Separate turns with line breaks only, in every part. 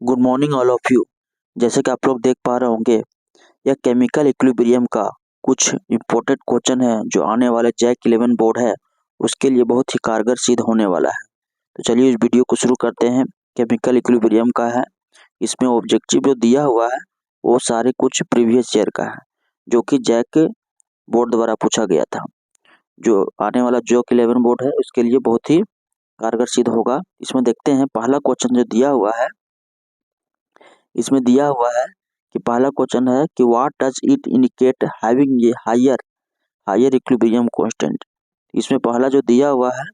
Good morning all of you. जैसे कि आप लोग देख पा रहे होंगे, यह केमिकल इक्विलिब्रियम का कुछ इम्पोर्टेंट क्वेश्चन है जो आने वाले जैक 11 बोर्ड है उसके लिए बहुत ही कारगर सिद्ध होने वाला है। तो चलिए इस वीडियो को शुरू करते हैं। केमिकल इक्विलिब्रियम का है, इसमें ऑब्जेक्टिव जो दिया हुआ है वो सारे कुछ प्रीवियस ईयर का है जो कि जैक बोर्ड द्वारा पूछा गया था। जो आने वाला जैक 11 बोर्ड है उसके लिए बहुत ही कारगर सिद्ध होगा। इसमें देखते हैं पहला क्वेश्चन जो दिया हुआ है, इसमें दिया हुआ है कि पहला क्वेश्चन है कि what does it indicate having a higher equilibrium constant. इसमें पहला जो दिया हुआ है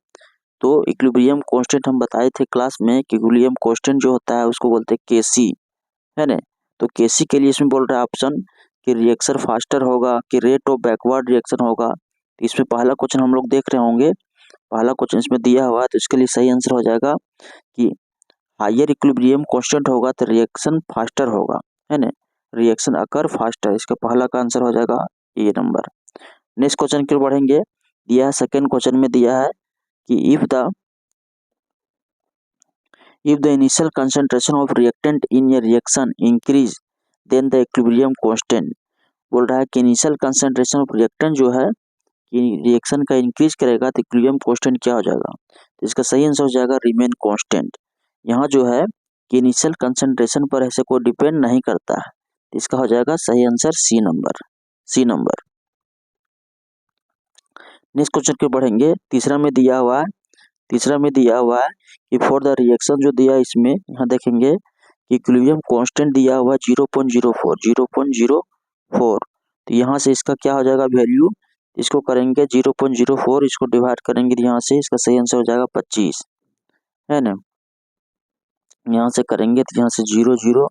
तो इक्विलिब्रियम कांस्टेंट हम बताए थे क्लास में कि इक्विलिब्रियम कांस्टेंट जो होता है उसको बोलते हैं केसी, है ना। तो केसी के लिए इसमें बोल रहा है ऑप्शन कि रिएक्शन फास्टर होगा कि रेट ऑफ बैकवर्ड रिएक्शन होगा। तो इसमें पहला क्वेश्चन हम लोग देख रहे होंगे, पहला क्वेश्चन इसमें दिया हुआ है तो इसके लिए सही आंसर हो जाएगा कि हायर इक्विलिब्रियम कांस्टेंट होगा तो रिएक्शन फास्टर होगा, है ना। रिएक्शन अकर फास्टर, इसका पहला का आंसर हो जाएगा ए नंबर। नेक्स्ट क्वेश्चन की ओर बढ़ेंगे। दिया है सेकंड क्वेश्चन में दिया है कि if the initial concentration of reactant in a reaction increase then the equilibrium constant। बोल रहा है कि इनिशियल कंसंट्रेशन ऑफ रिएक्टेंट जो है कि रिएक्शन का इंक्रीज करेगा तो इक्विलिब्रियम कांस्टेंट क्या हो जाएगा। तो इसका सही आंसर हो जाएगा रिमेन कांस्टेंट। यहाँ जो है कि इनिशियल कंसंट्रेशन पर ऐसे कोई डिपेंड नहीं करता है, इसका हो जाएगा सही answer C number. Next question के बढ़ेंगे। तीसरा में दिया हुआ है कि फॉर द रिएक्शन जो दिया इसमें यहाँ देखेंगे कि इक्विलिब्रियम कांस्टेंट दिया हुआ 0.04। तो यहाँ से इसका क्या हो जाएगा वैल्यू, इसको करेंगे 0.04, इसको डिवाइड करेंगे यहाँ से, इसका सही आंसर हो जाएगा 25, है ना। यहाँ से करेंगे तो यहाँ से 0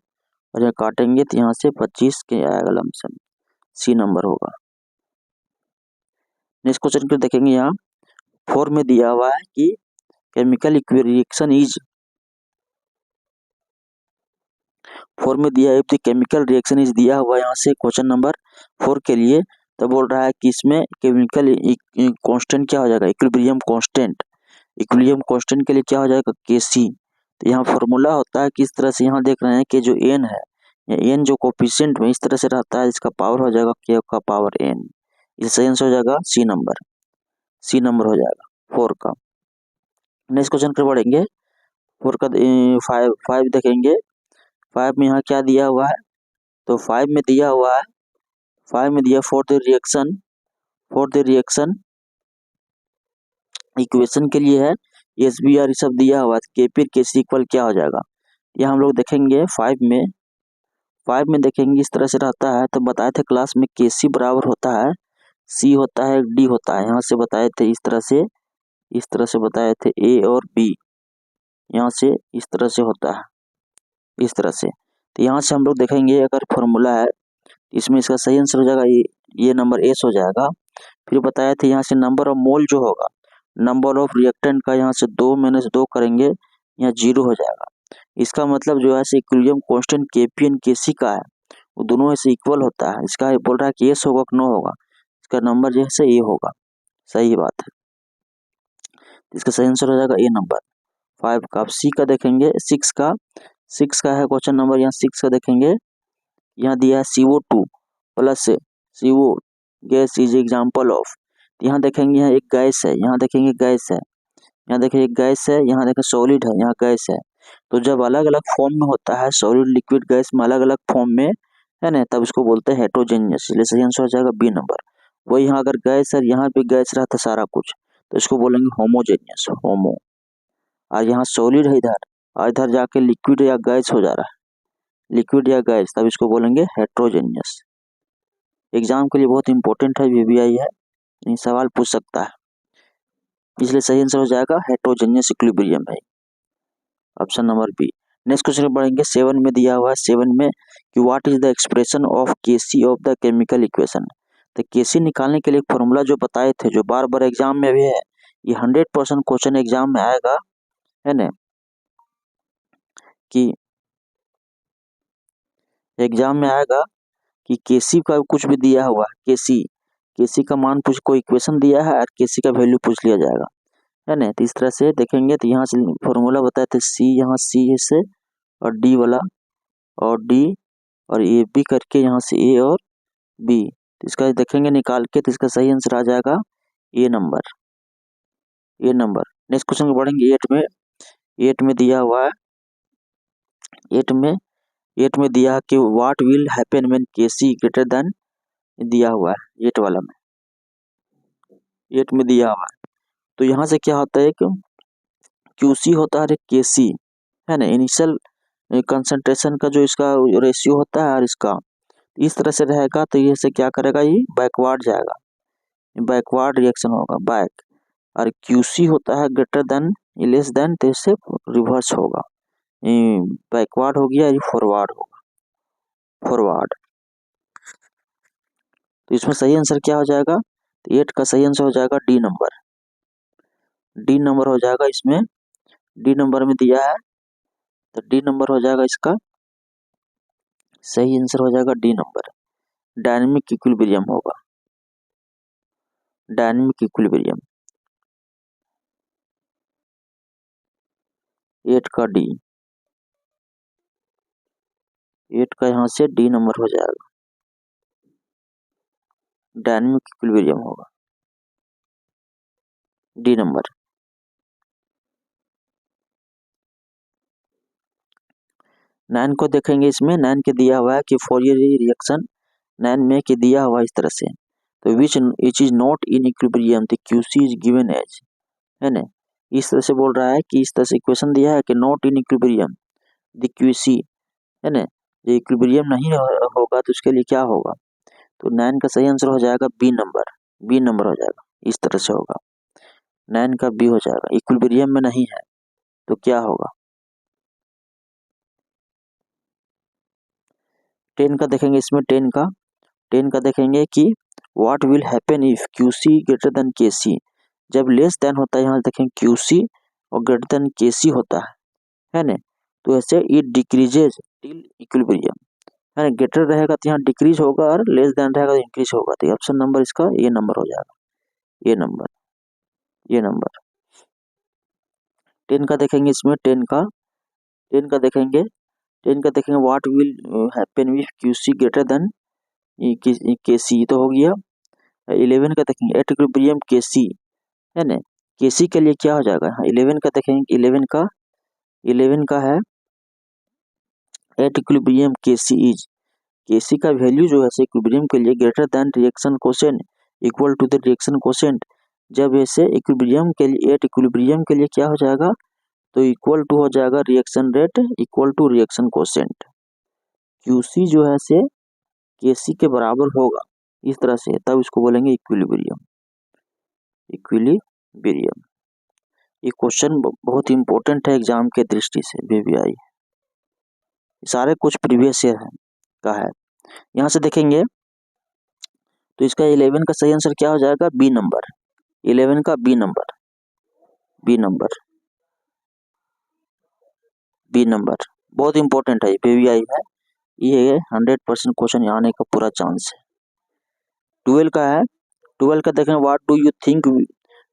और यहाँ काटेंगे तो यहाँ से 25 के आएगा लमसम, सी नंबर होगा। नेक्स्ट क्वेश्चन को देखेंगे। यहाँ 4 में दिया हुआ है कि केमिकल रिएक्शन इज 4 में दिया है तो केमिकल रिएक्शन इज दिया हुआ यहाँ से क्वेश्चन नंबर 4 के लिए। तो बोल रहा है कि इसमें केमिकल कांस्टेंट क्या हो जाएगा, इक्विलिब्रियम कांस्टेंट के लिए क्या हो जाएगा केसी। तो यहाँ फॉर्मूला होता है किस तरह से, यहाँ देख रहे हैं कि जो एन है, एन जो कोफिशिएंट में इस तरह से रहता है, इसका पावर हो जाएगा के का पावर एन। इस सही आंसर हो जाएगा सी नंबर हो जाएगा 4 का। नेक्स्ट क्वेश्चन पर बढ़ेंगे। 4 का 5 देखेंगे। 5 में यहाँ क्या दिया हुआ है, तो 5 में दिया फॉर द रिएक्शन इक्वेशन के लिए है एस बी आर सब दिया हुआ है, केपी केसी इक्वल क्या हो जाएगा। यह हम लोग देखेंगे 5 में देखेंगे इस तरह से रहता है। तो बताए थे क्लास में केसी बराबर होता है सी होता है डी होता है, यहाँ से बताए थे इस तरह से बताए थे ए और बी, यहाँ से इस तरह से होता है इस तरह से। तो यहाँ से हम लोग देखेंगे अगर फॉर्मूला है इसमें इसका सही आंसर हो जाएगा ये नंबर एस हो जाएगा। फिर बताया था यहाँ से नंबर ऑफ मोल जो होगा, नंबर ऑफ रिएक्टेंट का यहाँ से 2 - 2 करेंगे, यहाँ 0 हो जाएगा। इसका मतलब जो है इक्विलिब्रियम कांस्टेंट केपी एंड केसी का है वो दोनों ऐसे इक्वल होता है। इसका बोल रहा है कि एस होगा कि नो होगा, इसका नंबर जो है ए होगा, सही बात है। इसका सही आंसर हो जाएगा ए नंबर 5 का। अब सी का देखेंगे, 6 का है क्वेश्चन नंबर। यहाँ 6 का देखेंगे, यहाँ दिया है CO2 plus CO gas is example of. यहाँ देखेंगे यहाँ एक गैस है, यहाँ देखेंगे गैस है, यहाँ देखिए एक गैस है, यहाँ देखें सॉलिड है, यहाँ गैस है। तो जब अलग अलग फॉर्म में होता है सॉलिड लिक्विड गैस में अलग अलग फॉर्म में, है ना, तब इसको बोलते हैं हेट्रोजेनियस। इसलिए सही आंसर हो जाएगा बी नंबर। वही यहाँ अगर गैस है, यहाँ पे गैस रहता सारा कुछ, तो इसको बोलेंगे होमोजेनियस, होमो। और यहाँ सॉलिड है इधर, और इधर जाके लिक्विड या गैस हो जा रहा है, लिक्विड या गैस, तब इसको बोलेंगे हेट्रोजेनियस। एग्जाम के लिए बहुत इंपॉर्टेंट है, VBI है, ये सवाल पूछ सकता है, इसलिए सही आंसर हो जाएगा हेट्रोजेनियस इक्विलिब्रियम है, option number B. Next question बढ़ेंगे। 7 में दिया हुआ है 7 में कि what is the expression of K C of the chemical equation. तो केसी निकालने के लिए फॉर्मूला जो बताए थे, जो बार बार एग्जाम में भी है, ये 100% क्वेश्चन एग्जाम में आएगा, है ना, कि एग्जाम में आएगा कि केसी का कुछ भी दिया हुआ है, केसी का मान पूछ, कोई इक्वेशन दिया है और केसी का वैल्यू पूछ लिया जाएगा, है ना। तो इस तरह से देखेंगे तो यहाँ से फॉर्मूला बताए थे सी, यहाँ सी से और डी वाला और डी और ए बी करके यहाँ से ए और बी, तो इसका देखेंगे निकाल के, तो इसका सही आंसर आ जाएगा ए नंबर। नेक्स्ट क्वेश्चन को बढ़ेंगे 8 में दिया हुआ है, 8 में दिया है कि what will happen when K C greater than, दिया हुआ है 8 वाला में, 8 में दिया हुआ है। तो यहाँ से क्या होता है कि क्यूसी होता है केसी, है ना, इनिशियल कंसंट्रेशन का जो इसका रेशियो होता है और इसका इस तरह से रहेगा, तो ये से क्या करेगा, ये बैकवर्ड जाएगा, बैकवर्ड रिएक्शन होगा, बैक। और क्यूसी होता है ग्रेटर देन लेस देन, तो इससे रिवर्स होगा, बैकवर्ड हो गया, ये फॉरवर्ड होगा, फॉरवर्ड। तो इसमें सही आंसर क्या हो जाएगा, तो 8 का सही आंसर हो जाएगा डी नंबर, डी नंबर हो जाएगा। इसमें डी नंबर में दिया है, तो डी नंबर हो जाएगा, इसका सही आंसर हो जाएगा डी नंबर, डायनेमिक इक्विलिब्रियम होगा, डायनेमिक इक्विलिब्रियम, 8 का डी, 8 का यहाँ से डी नंबर हो जाएगा, डायनेमिक इक्विलिब्रियम होगा, डी नंबर। नाइन को देखेंगे, इसमें 9 के दिया हुआ है कि फोरियर रिएक्शन 9 में के दिया हुआ इस तरह से, तो which is not in equilibrium the Qc is given as, है ना, इस तरह से बोल रहा है कि इस तरह से इक्वेशन दिया है कि not in equilibrium the QC, है ना, ये इक्विलिब्रियम नहीं होगा तो उसके लिए क्या होगा, तो 9 का सही आंसर हो जाएगा बी नंबर, बी नंबर हो जाएगा, इस तरह से होगा, 9 का बी हो जाएगा, इक्विलिब्रियम में नहीं है तो क्या होगा। 10 का देखेंगे, इसमें 10 का देखेंगे कि what will happen if QC greater than KC, जब लेस देन होता है, यहाँ देखें क्यूसी और ग्रेटर देन केसी होता है ना, तो ऐसे इट डिक्रीजेज टिल इक्विलिब्रियम, है ना, ग्रेटर रहेगा तो यहाँ डिक्रीज होगा और लेस देन रहेगा तो इंक्रीज होगा, तो ऑप्शन नंबर इसका ये नंबर हो जाएगा, ये नंबर, ये नंबर। 10 का देखेंगे, इसमें 10 का देखेंगे, 10 का देखेंगे what will happen if QC greater than KC, तो हो गया। 11 का देखेंगे एट इक्विलिब्रियम केसी, है ना, केसी के लिए क्या हो जाएगा, 11 का देखेंगे, 11 का है at equilibrium K C is, K C का वैल्यू जो है इक्विलिब्रियम के लिए greater than reaction quotient equal to the reaction quotient, जब ऐसे इक्विलिब्रियम के लिए एट इक्विलिब्रियम के लिए क्या हो जाएगा, तो इक्वल टू हो जाएगा reaction rate equal to reaction quotient, Qc जो है से केसी के बराबर होगा इस तरह से, तब इसको बोलेंगे इक्विलिब्रियम, इक्विलिब्रियम। ये क्वेश्चन बहुत इंपॉर्टेंट है एग्जाम के दृष्टि से, VVI सारे कुछ प्रीवियस ईयर का है। यहाँ से देखेंगे तो इसका 11 का सही आंसर क्या हो जाएगा, बी नंबर, 11 का B number, B number, B number बहुत इंपॉर्टेंट है, VVI है, ये 100% क्वेश्चन आने का पूरा चांस है। 12 का है, 12 का देखें what do you think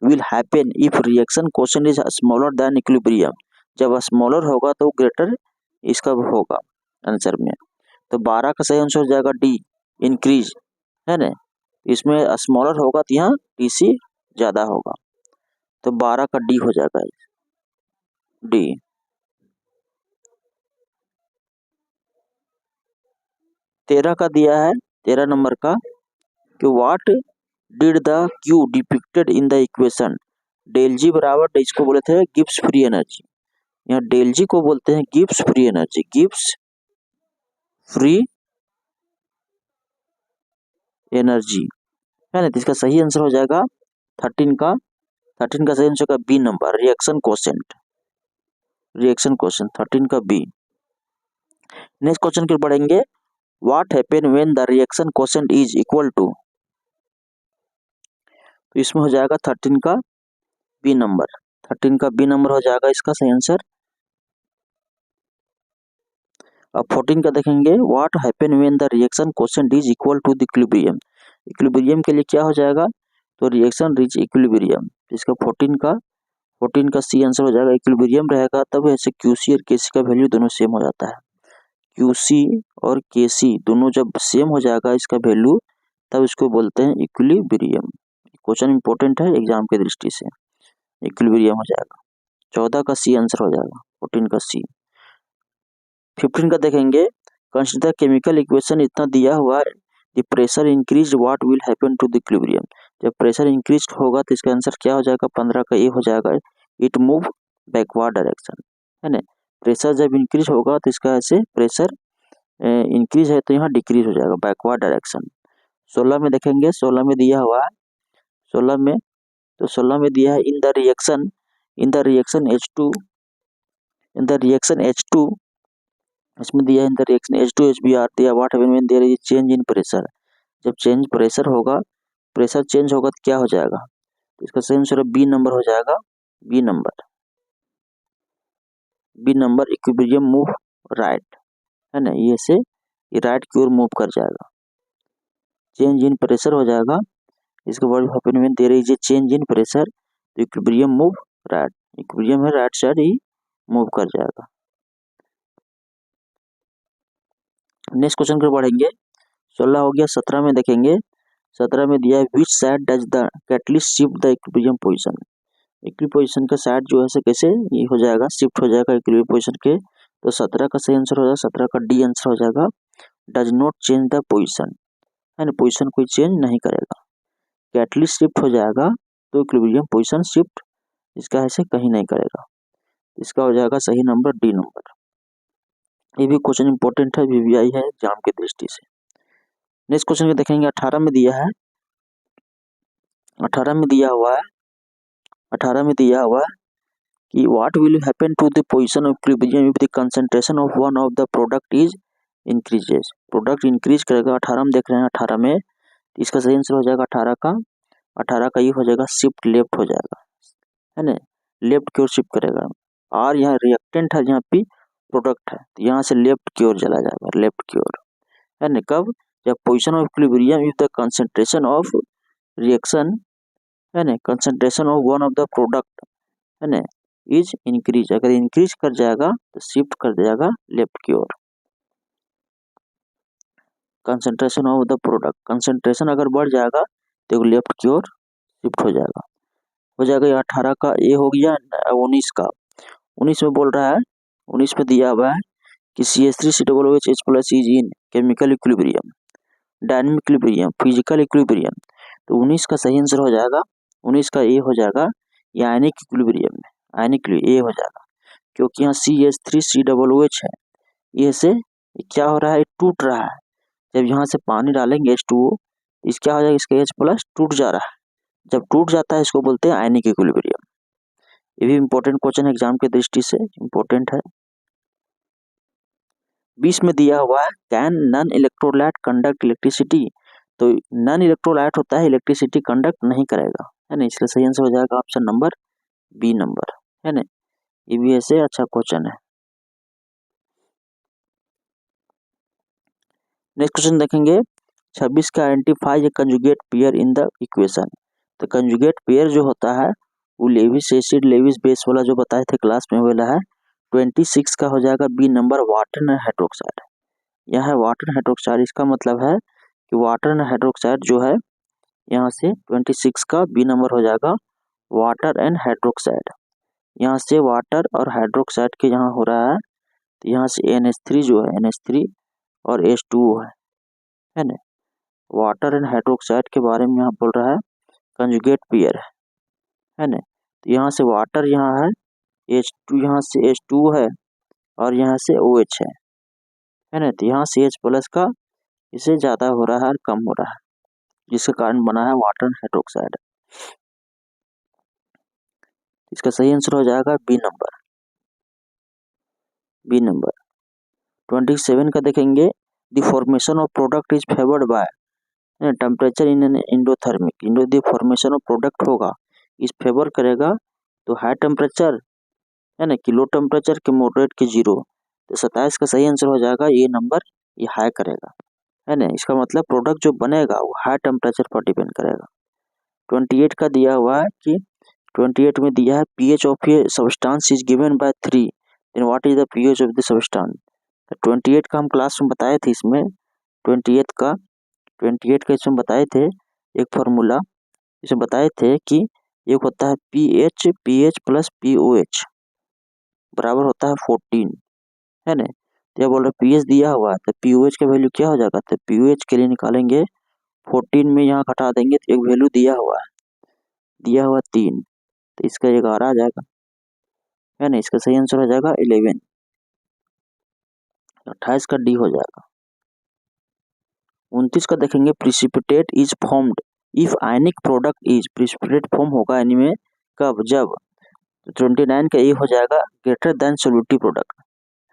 will happen if reaction quotient is smaller than equilibrium, जब स्मॉलर होगा तो ग्रेटर इसका होगा आंसर में, तो 12 का सही आंसर हो जाएगा डी, इंक्रीज, है ना, इसमें स्मॉलर होगा तो यहाँ टीसी ज्यादा होगा, तो 12 का डी हो जाएगा, डी। 13 का दिया है, 13 नंबर का कि what did the Q depicted in the equation, del G बराबर इसको बोले थे गिब्स फ्री एनर्जी, यहाँ डेल जी को बोलते हैं Gibbs free energy, Gibbs free energy, है ना, तो इसका सही आंसर हो जाएगा 13 का सही आंसर का B number, reaction quotient, reaction quotient 13 का बी। नेक्स्ट क्वेश्चन की पढ़ेंगे what happen when the reaction quotient is equal to, तो इसमें हो जाएगा 13 का बी नंबर, 13 का बी नंबर हो जाएगा इसका सही आंसर। अब 14 का देखेंगे what happen when the reaction quotient is equal to the equilibrium, equilibrium के लिए क्या हो जाएगा, तो रिएक्शन रीच इक्विलिब्रियम, इसका 14 का 14 का सी आंसर हो जाएगा। इक्विलिब्रियम रहेगा तब ऐसे क्यूसी और केसी का वैल्यू दोनों सेम हो जाता है। क्यूसी और केसी दोनों जब सेम हो जाएगा इसका वैल्यू, तब इसको बोलते हैं इक्विलिब्रियम। क्वेश्चन इंपॉर्टेंट है एग्जाम की दृष्टि से। इक्विलिब्रियम हो जाएगा, 14 का सी आंसर हो जाएगा, 14 का सी। 15 का देखेंगे, कंसीडर केमिकल इक्वेशन इतना दिया हुआ है, the pressure increase what will happen to the equilibrium. जब प्रेशर इंक्रीज होगा तो इसका आंसर क्या हो जाएगा, 15 का ए हो जाएगा, इट मूव बैकवर्ड डायरेक्शन, है ना। प्रेशर जब इंक्रीज होगा तो इसका ऐसे प्रेशर इंक्रीज है तो यहाँ डिक्रीज हो जाएगा, बैकवर्ड डायरेक्शन। 16 में देखेंगे, 16 में दिया हुआ है, 16 में तो 16 में दिया है इन द रिएक्शन H2 इसमें दिया है in the reaction H2 HBr दिया, what happen when there is change in pressure. जब चेंज प्रेशर होगा, प्रेशर चेंज होगा तो क्या हो जाएगा, तो इसका सही आंसर बी नंबर हो जाएगा, B number equilibrium move right, है ना, ये से ये राइट की ओर मूव कर जाएगा, चेंज इन प्रेशर हो जाएगा। इसके बाद happen when there is a change in pressure, तो इक्विलिब्रियम मूव राइट, इक्विलिब्रियम है राइट साइड ही मूव कर जाएगा। नेक्स्ट क्वेश्चन पर बढ़ेंगे, 16 हो गया। 17 में देखेंगे, 17 में दिया है which side does the catalyst shift the equilibrium position. Equilibrium position का साइड जो है कैसे ये हो जाएगा, शिफ्ट हो जाएगा इक्विलिब्रियम पोजीशन के, तो 17 का सही आंसर हो जाएगा, 17 का डी आंसर हो जाएगा, does not change the position, है ना, पोजीशन कोई चेंज नहीं करेगा। कैटलिस्ट शिफ्ट हो जाएगा तो इक्विलिब्रियम पोजीशन शिफ्ट इसका ऐसे कहीं नहीं करेगा, इसका हो जाएगा सही नंबर डी नंबर। ये भी क्वेश्चन इंपॉर्टेंट है, वीवीआई है एग्जाम की दृष्टि से। नेक्स्ट क्वेश्चन में देखेंगे, 18 में दिया है, 18 में दिया हुआ है कि what will happen to the position of equilibrium if the concentration of one of the product is increases. Product increase करेगा, 18 में देख रहे हैं, 18 में इसका सही आंसर हो जाएगा 18 का ये हो जाएगा शिफ्ट लेफ्ट हो जाएगा, है ना, लेफ्ट की ओर शिफ्ट करेगा। और यहाँ रिएक्टेंट है, यहाँ पे प्रोडक्ट है, तो यहाँ से लेफ्ट की ओर चला जाएगा, लेफ्ट की ओर, है ना। कब, जब position of equilibrium if the concentration of reaction, है ना, concentration of one of the product, है ना, इज इंक्रीज, अगर इंक्रीज कर जाएगा तो शिफ्ट कर जाएगा लेफ्ट की ओर। Concentration of the product, concentration अगर बढ़ जाएगा तो लेफ्ट की ओर शिफ्ट हो जाएगा। ये 18 का ए हो गया। 19 का, 19 में बोल रहा है, 19 में दिया हुआ है कि CH3COOH+ is in chemical equilibrium, dynamic equilibrium, physical equilibrium, तो 19 का सही आंसर हो जाएगा, 19 का ए हो जाएगा, ये आयनिक इक्विलिब्रियम में, आयनिक ए हो जाएगा, क्योंकि यहाँ CH3COOH है, ये से क्या हो रहा है, टूट रहा है। जब यहाँ से पानी डालेंगे H2O, इस क्या हो जाएगा, इसका H+ टूट जा रहा है, जब टूट जाता है इसको बोलते हैं आयनिक इक्विलिब्रियम। ये भी इंपॉर्टेंट क्वेश्चन है एग्जाम की दृष्टि से, इंपॉर्टेंट है। 20 में दिया हुआ है can non electrolyte conduct electricity, तो नॉन इलेक्ट्रोलाइट होता है, इलेक्ट्रिसिटी कंडक्ट नहीं करेगा, है ना, इसलिए सही आंसर हो जाएगा ऑप्शन नंबर बी नंबर, है ना। ये भी ऐसे अच्छा क्वेश्चन है। नेक्स्ट क्वेश्चन देखेंगे, 26 का identify A conjugate pair in the equation. तो कंजुगेट पेयर जो होता है वो लेविस एसिड लेविस बेस वाला जो बताए थे क्लास में वाला है। 26 का हो जाएगा B number water and hydroxide. यह है वाटर हाइड्रोक्साइड, इसका मतलब है कि वाटर एंड हाइड्रोक्साइड जो है, यहाँ से 26 का बी नंबर हो जाएगा वाटर एंड हाइड्रोक्साइड। यहाँ से वाटर और हाइड्रोक्साइड के यहाँ हो रहा है, तो यहाँ से NH3 जो है, NH3 और H2O है ना। वाटर एंड हाइड्रोक्साइड के बारे में यहाँ बोल रहा है, कंजुगेट पेयर है ना। तो यहाँ से वाटर यहाँ है, H2 यहाँ से H2 है और यहाँ से OH है ना। तो यहाँ से H+ का इसे ज़्यादा हो रहा है और कम हो रहा है, जिसके कारण बना है वाटर एंड हाइड्रोक्साइड। इसका सही आंसर हो जाएगा बी नंबर। 27 का देखेंगे, the formation of product is favoured by temperature in an endothermic. The formation of product होगा इस फेवर करेगा तो हाई टेम्परेचर है ना कि लो टेम्परेचर के मॉडरेट के 0। तो 27 का सही आंसर हो जाएगा ये नंबर, ये हाई करेगा, है ना। इसका मतलब प्रोडक्ट जो बनेगा वो हाई टेम्परेचर पर डिपेंड करेगा। 28 का दिया हुआ है कि 28 में दिया है pH of a substance is given by 3, then what is the pH of the substance. 28 का हम क्लास में बताए थे, इसमें 28 का इसमें बताए थे एक फार्मूला, इसमें बताए थे कि एक होता है pH प्लस POH बराबर होता है 14, है ना। तो यह बोल रहा pH दिया हुआ है तो POH का वैल्यू क्या हो जाएगा, तो POH के लिए निकालेंगे 14 में यहाँ घटा देंगे तो एक वैल्यू दिया हुआ 3, तो इसका 11 आ जाएगा, है ना। इसका सही आंसर हो जाएगा 11, 28 का डी हो जाएगा। 29 का देखेंगे precipitate is formed if ionic product is, precipitate form होगा यानी में कब, जब। 29 का ए हो जाएगा ग्रेटर देन सोल्यूटिव प्रोडक्ट,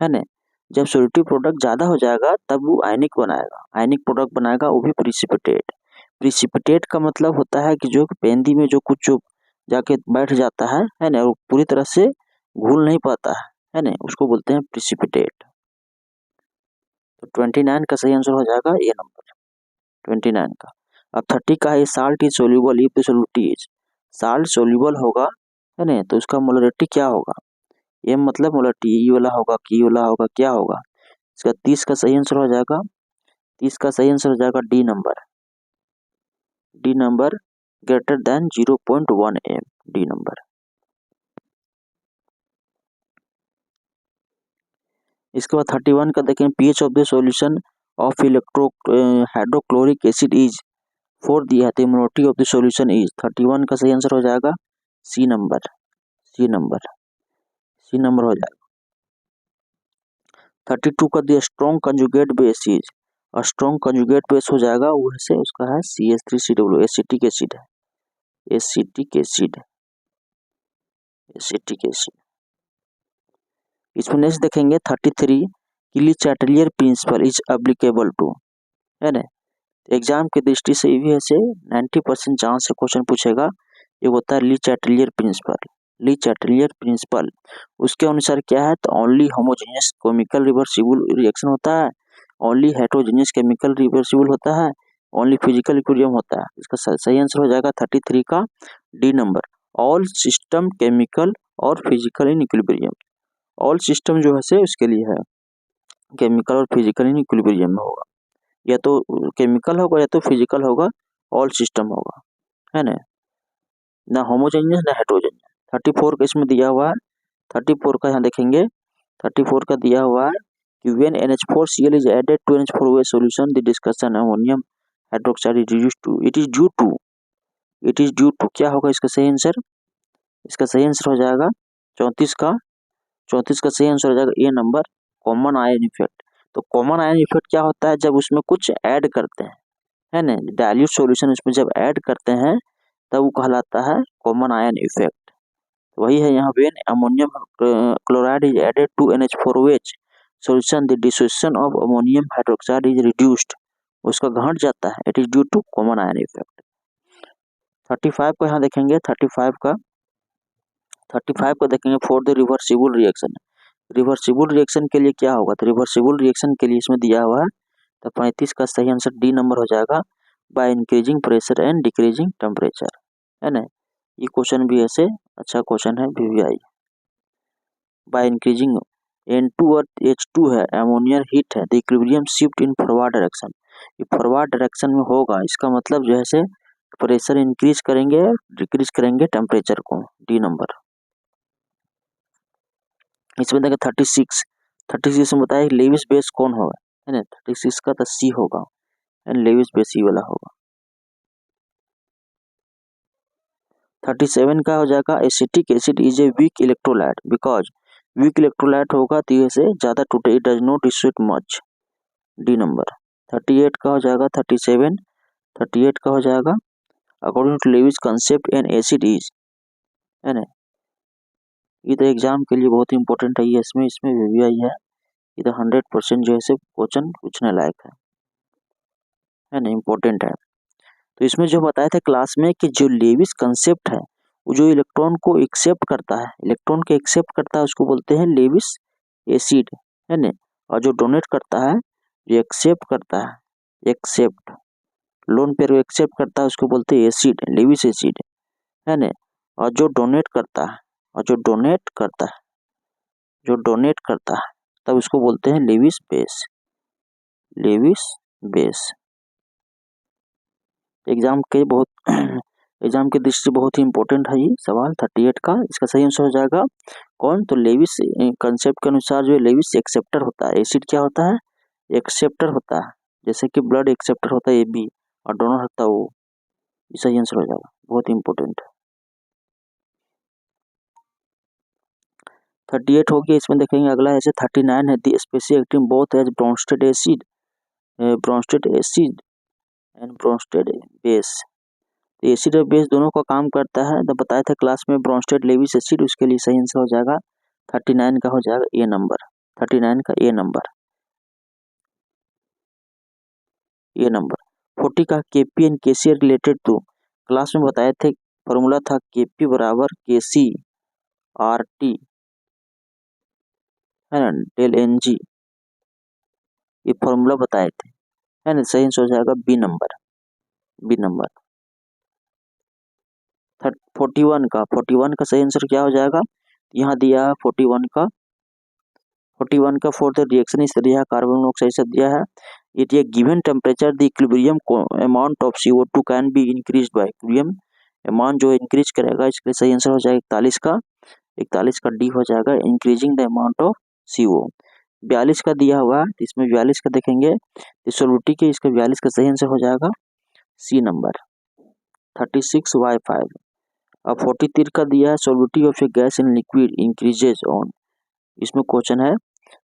है ना। जब सोल्यूटिव प्रोडक्ट ज्यादा हो जाएगा तब वो आयनिक बनाएगा, आयनिक प्रोडक्ट बनाएगा, वो भी प्रिसिपिटेट। प्रिसिपिटेट का मतलब होता है कि जो पेंदी में जो कुछ जो जाके बैठ जाता है ना, वो पूरी तरह से घुल नहीं पाता है ना, उसको बोलते हैं प्रिसिपिटेट। तो 29 का सही आंसर हो जाएगा ये नंबर 29 का। अब 30 का है salt is soluble if the solute is, salt soluble होगा, है ना, तो उसका मोलरिटी क्या होगा, ये मतलब मोलरिटी ई वाला होगा, की वाला होगा, क्या होगा। इसका 30 का सही आंसर हो जाएगा, 30 का सही आंसर हो जाएगा D number, D number greater than 0.1 m, D number. इसके बाद 31 का देखें pH of the solution of hydrochloric acid is 4 दिया है, तो molarity of the solution is, 31 का सही आंसर हो जाएगा C number, C number, C number हो जाएगा। 32 का दिया स्ट्रॉन्ग कंजुगेट बेस इज, और स्ट्रॉन्ग कंजुगेट बेस हो जाएगा वो से उसका है CH3COO, एसिटिक एसिड है, एसिटिक एसिड, एसिटिक एसिड। इसमें नेक्स्ट देखेंगे 33 Le Chatelier principle is applicable to, है ना। एग्जाम की दृष्टि से ईवीएस से 90% चांस से क्वेश्चन पूछेगा, ये होता है ली चैटलियर प्रिंसिपल, ली चैटलियर प्रिंसिपल। उसके अनुसार क्या है, तो only homogeneous chemical reversible reaction होता है, ओनली हेटेरोजेनियस केमिकल रिवर्सिबल होता है, ओनली फिजिकल इक्विलिब्रियम होता है। इसका सही आंसर हो जाएगा 33 का D number, all system chemical और physical in equilibrium. All system जो है से उसके लिए है केमिकल और फिजिकल इन इक्विलिब्रियम में होगा, या तो केमिकल होगा या तो फिजिकल होगा, ऑल सिस्टम होगा, है ना होमोजेनियस ना हेटेरोजेनियस। 34 का इसमें दिया हुआ है, 34 का यहाँ देखेंगे, 34 का दिया हुआ है कि when NH4Cl is added to NH4OH solution the discussion ammonium hydroxide is reduced to, it is due to क्या होगा इसका सही आंसर, इसका सही आंसर हो जाएगा 34 का सही आंसर हो जाएगा ए नंबर, कॉमन आयन इफेक्ट। तो कॉमन आयन इफेक्ट क्या होता है, जब उसमें कुछ ऐड करते हैं, है ना, डाइल्यूट सॉल्यूशन उसमें जब ऐड करते हैं तब वो कहलाता है कॉमन आयन इफेक्ट। वही है यहाँ when ammonium chloride is added to NH4OH solution the dissociation of ammonium hydroxide is reduced, उसका घट जाता है, it is due to common ion effect. 35 को यहाँ देखेंगे, 35 को देखेंगे for the reversible reaction, reversible reaction के लिए क्या होगा, तो रिवर्सिबल रिएक्शन के लिए इसमें दिया हुआ है, तो 35 का सही आंसर डी नंबर हो जाएगा, by increasing pressure and decreasing temperature, है ना। ये क्वेश्चन भी ऐसे अच्छा क्वेश्चन है VVI। बाय इंक्रीजिंग N2 और H2 है, अमोनिया हीट है, the equilibrium shift in forward direction, ये फॉरवर्ड डायरेक्शन में होगा, इसका मतलब जो है से प्रेशर इंक्रीज करेंगे डिक्रीज करेंगे टेम्परेचर को, डी नंबर। इसमें देखिए 36 में बताया लेविस बेस कौन होगा, है ना, 36 का तो सी होगा, एंड लेविस बेस ई वाला होगा। 37 का हो जाएगा acetic acid is a weak electrolyte, because weak electrolyte होगा तो ये से ज्यादा टूटे, it does not distribute much, D number. 38 का हो जाएगा 38 का हो जाएगा according to Lewis concept an acid is, है ना। ये तो एग्जाम के लिए बहुत इंपॉर्टेंट है, ये इसमें VVI है, ये तो 100% जो है से क्वेश्चन पूछने लायक है ना, इम्पोर्टेंट है। तो इसमें जो बताया था क्लास में कि जो लेविस कंसेप्ट है, वो जो इलेक्ट्रॉन को एक्सेप्ट करता है, इलेक्ट्रॉन को एक्सेप्ट करता है उसको बोलते हैं लेविस एसिड, है ना। और जो डोनेट करता है, जो एक्सेप्ट करता है, एक्सेप्ट लोन पेयर एक्सेप्ट करता है उसको बोलते हैं एसिड, लेविस एसिड, है ना। और जो डोनेट करता है तब उसको बोलते हैं लेविस बेस। एग्जाम की दृष्टि से बहुत ही इंपॉर्टेंट है ये सवाल 38 का। इसका सही आंसर हो जाएगा कौन, तो लेविस कंसेप्ट के अनुसार जो लेविस एक्सेप्टर होता है। एसिड क्या होता है, एक्सेप्टर होता है, जैसे कि ब्लड एक्सेप्टर होता है AB और डोनर होता है O। सही आंसर हो जाएगा, बहुत इंपॉर्टेंट है। 38 हो गया। इसमें देखेंगे अगला ऐसे 39 है, the specific active both as Bronsted acid and Bronsted base. Acid और बेस दोनों का काम करता है। तो बताया था क्लास में ब्रोंस्टेड लेविस एसिड, उसके लिए सही आंसर हो जाएगा 39 का हो जाएगा ए नंबर, 39 का ए नंबर। 40 का Kp and Kc related to, class में बताए थे फॉर्मूला था केपी बराबर केसी RT है ना डेल NG, ये फॉर्मूला बताए थे है ना। सही आंसर हो जाएगा बी नंबर। 41 का सही आंसर क्या हो जाएगा, यहाँ दिया है 41 का फॉर द रिएक्शन इस दिया है कार्बन मोनोऑक्साइड से दिया है। At a given temperature the equilibrium amount of CO2 can be increased by, equilibrium amount जो इंक्रीज करेगा, इसके सही आंसर हो जाएगा 41 का डी हो जाएगा increasing the amount of CO। 42 का दिया हुआ है, इसमें 42 का देखेंगे सॉल्युटी के, इसका 42 का सही आंसर हो जाएगा सी नंबर 36Y5। अब 43 का दिया है solubility of a gas in liquid increases on, इसमें क्वेश्चन है,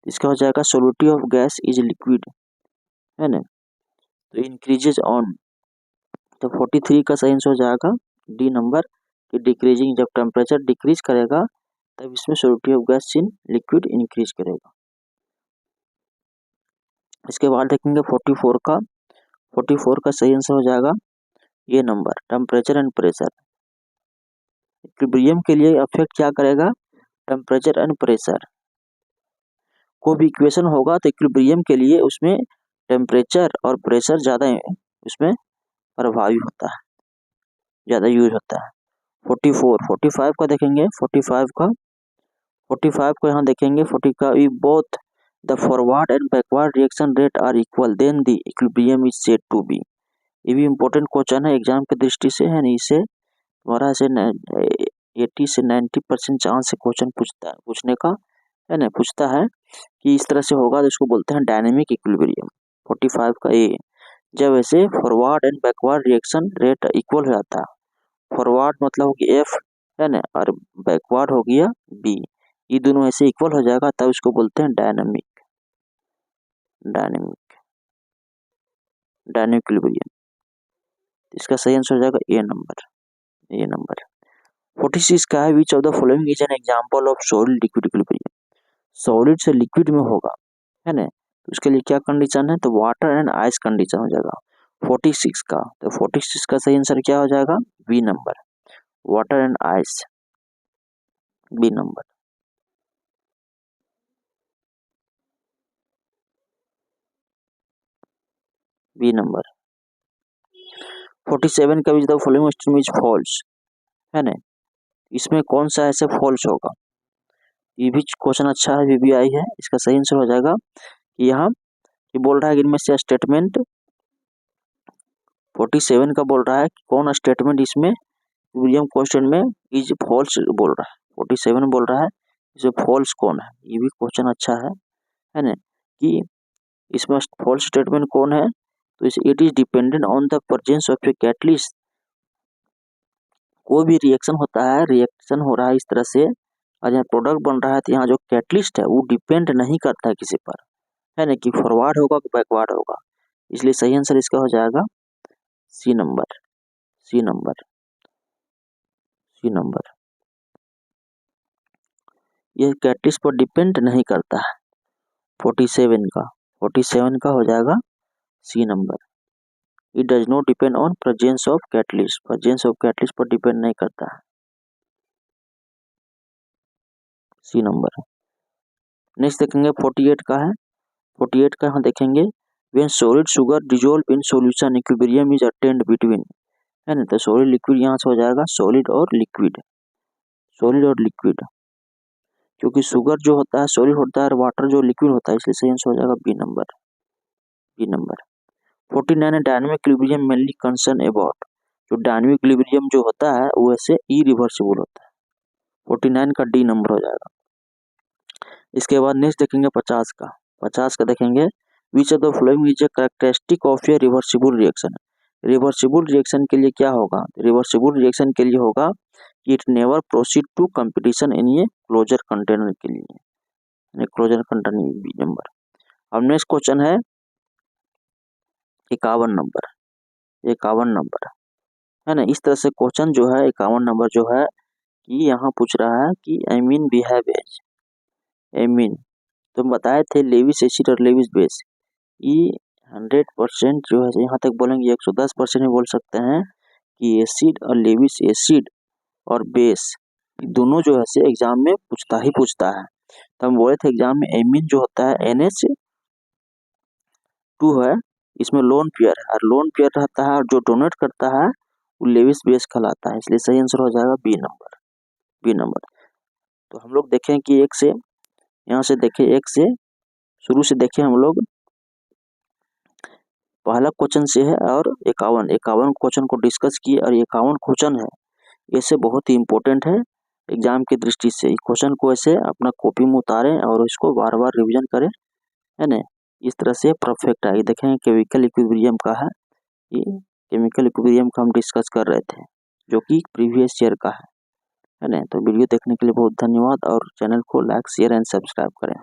इसका हो जाएगा solubility of gas is liquid है ना, तो इंक्रीजेज ऑन, तो 43 का सही आंसर हो जाएगा डी नंबर कि डिक्रीजिंग, जब टेम्परेचर डिक्रीज करेगा तब इसमें solubility of gas in liquid increase करेगा। इसके बाद देखेंगे 44 का सही आंसर हो जाएगा ये number temperature and pressure. Equilibrium के लिए अफेक्ट क्या करेगा, टेम्परेचर एंड प्रेशर। कोई भी इक्वेशन होगा तो इक्विलिब्रियम के लिए उसमें टेम्परेचर और प्रेशर ज़्यादा उसमें प्रभावी होता है, ज़्यादा यूज होता है। 45 का देखेंगे 45 को यहाँ देखेंगे 40 का, both the forward and backward reaction rate are equal then the equilibrium is said to be. ये भी इम्पोर्टेंट क्वेश्चन है एग्जाम की दृष्टि से है, इसे हमारा से 80 से 90% चांस से क्वेश्चन पूछने का है ना, पूछता है कि इस तरह से होगा तो इसको बोलते हैं डायनेमिक इक्विलिब्रियम। 45 का ए, जब ऐसे forward and backward reaction rate equal हो जाता है, फॉरवर्ड मतलब हो गया F है ना और बैकवर्ड हो गया B, ये दोनों ऐसे इक्वल हो जाएगा तब इसको बोलते हैं डायनेमिक इक्विलिब्रियम। इसका सही आंसर हो जाएगा ए नंबर। 46 का है which of the following is an example of solid liquid equilibrium. Solid से लिक्विड में होगा है ना, तो उसके लिए क्या कंडीशन है, तो वाटर एंड आइस कंडीशन हो जाएगा 46 का। तो 46 का सही आंसर क्या हो जाएगा, B number water and ice, B number. B number. 47 का which the following statement is false है ना, इसमें कौन सा ऐसे फॉल्स होगा, ये भी क्वेश्चन अच्छा है, VBI है। इसका सही आंसर हो जाएगा कि यहाँ ये बोल रहा है कि इनमें से स्टेटमेंट 47 का बोल रहा है कि कौन स्टेटमेंट इसमें इक्विलिब्रियम क्वेश्चन में इज फॉल्स बोल रहा है, 47 बोल रहा है इसमें फॉल्स कौन है, ये भी क्वेश्चन अच्छा है ना, कि इसमें फॉल्स स्टेटमेंट कौन है, तो it is dependent on the presence of a catalyst. कोई भी रिएक्शन होता है, रिएक्शन हो रहा है इस तरह से और यहाँ प्रोडक्ट बन रहा है, तो यहाँ जो कैटलिस्ट है वो डिपेंड नहीं करता है किसी पर है ना, कि फॉरवर्ड होगा कि बैकवर्ड होगा, इसलिए सही आंसर इसका हो जाएगा सी नंबर। ये कैटलिस्ट पर डिपेंड नहीं करता है। 47 का हो जाएगा C number, it does not depend on presence of catalyst, पर डिपेंड नहीं करता है, सी नंबर। नेक्स्ट देखेंगे 48 का है, 48 का यहाँ देखेंगे when solid sugar dissolve in solution equilibrium is attend between है ना, तो सॉलिड लिक्विड यहाँ से हो जाएगा सॉलिड और लिक्विड सॉलिड और लिक्विड, क्योंकि शुगर जो होता है सॉलिड होता है और वाटर जो लिक्विड होता है, इसलिए सही आंसर हो जाएगा बी नंबर। 49 है dynamic equilibrium mainly concern about, जो डायनामिक इक्विलिब्रियम जो होता है वो ऐसे इरिवर्सिबल होता है, 49 का डी नंबर हो जाएगा। इसके बाद नेक्स्ट देखेंगे 50 का देखेंगे, which of the following is a characteristic of A reversible reaction. Reversible reaction के लिए क्या होगा, रिवर्सिबल रिएक्शन के लिए होगा कि it never proceed to competition in a closure container के लिए, क्लोजर कंटेनर बी नंबर। अब नेक्स्ट क्वेश्चन है 51 नंबर है ना। इस तरह से क्वेश्चन जो है 51 नंबर जो है कि यहाँ पूछ रहा है कि एमीन बिहेव एज एमीन, तो बताए थे लेविस एसिड और लेविस बेस, ये 100% जो है यहाँ तक बोलेंगे 110% भी बोल सकते हैं कि एसिड और लेविस एसिड और बेस दोनों जो है एग्जाम में पूछता है। तो हम बोले थे एग्जाम में एमीन जो होता है NH2 है, इसमें लोन पेयर है और लोन पेयर रहता है और जो डोनेट करता है वो लेविस बेस कहलाता है, इसलिए सही आंसर हो जाएगा बी नंबर। तो हम लोग देखें कि एक से यहाँ से देखें, एक से शुरू से देखें हम लोग, पहला क्वेश्चन से है और 51 क्वेश्चन को डिस्कस किए और 51 क्वेश्चन है, ऐसे बहुत ही इम्पोर्टेंट है एग्जाम की दृष्टि से। क्वेश्चन को ऐसे अपना कॉपी में उतारें और इसको बार बार रिवीजन करें, है ना। इस तरह से परफेक्ट है। ये देखें केमिकल इक्विलिब्रियम का है, ये केमिकल इक्विलिब्रियम का हम डिस्कस कर रहे थे जो कि प्रीवियस ईयर का है ना। तो वीडियो देखने के लिए बहुत धन्यवाद और चैनल को लाइक शेयर एंड सब्सक्राइब करें।